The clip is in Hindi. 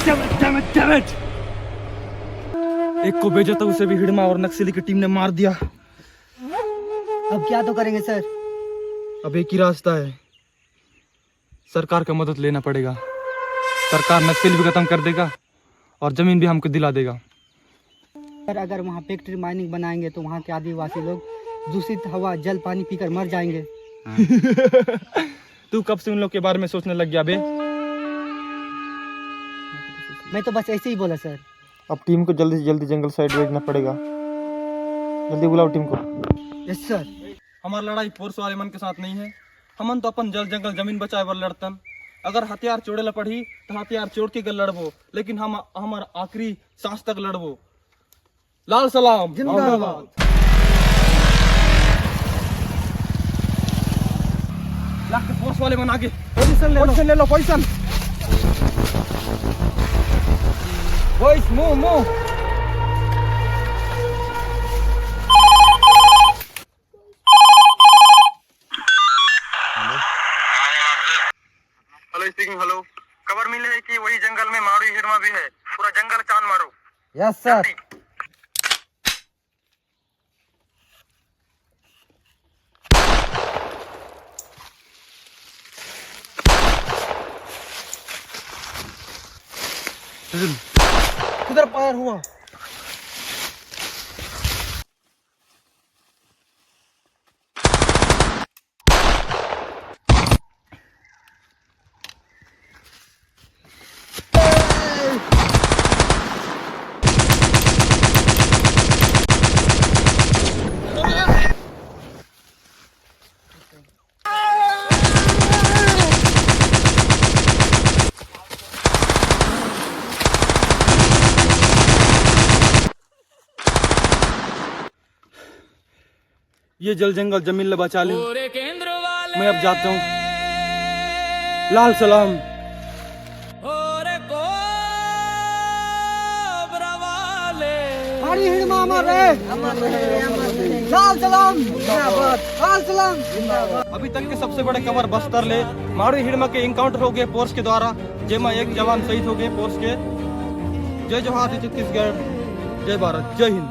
Damn it! एक को भेजा था, उसे भी हिडमा और नक्सली की टीम ने मार दिया। अब क्या तो करेंगे सर? अब एक ही रास्ता है, सरकार का मदद लेना पड़ेगा। सरकार नक्सल भी खत्म कर देगा और जमीन भी हमको दिला देगा। सर अगर वहाँ फैक्ट्री माइनिंग बनाएंगे तो वहाँ के आदिवासी लोग दूषित हवा जल पानी पीकर मर जाएंगे। तू कब से उन लोग के बारे में सोचने लग गया बे? मैं तो बस ऐसे ही बोला सर। अब टीम को जल्दी से जल्दी जंगल साइड भेजना पड़ेगा। जल्दी बुलाओ टीम को। Yes sir. हमारी लड़ाई फोर्स वाले मन के साथ नहीं है। हमन तो अपन जल जंगल जमीन बचाए बर लड़तन। अगर हथियार चोड़े ला पड़ी तो हथियार चोड़ के लड़बो, लेकिन हम हमार आखिरी सांस तक लड़बो। लाल सलाम जिंदाबाद। लाख के फोर्स वाले मन आगे पोजीशन ले लो position. Boys move. Hello speaking. Hello, खबर मिली है कि वही जंगल में मारू हिरमा भी है। पूरा जंगल चांद मारो। Yes sir. किधर फायर हुआ? ये जल जंगल जमीन ले बचा ले। मैं अब जाता हूँ। लाल सलाम। हरी हिड़मा अमर रहे। लाल सलाम जिंदाबाद। लाल सलाम जिंदाबाद। अभी तक के सबसे बड़े कमर बस्तर ले मारू हिड़मा के इनकाउंटर हो गए फोर्स के द्वारा, जेमा एक जवान शहीद हो गए फोर्स के। जय जवाहर, जय छत्तीसगढ़, जय भारत, जय हिंद।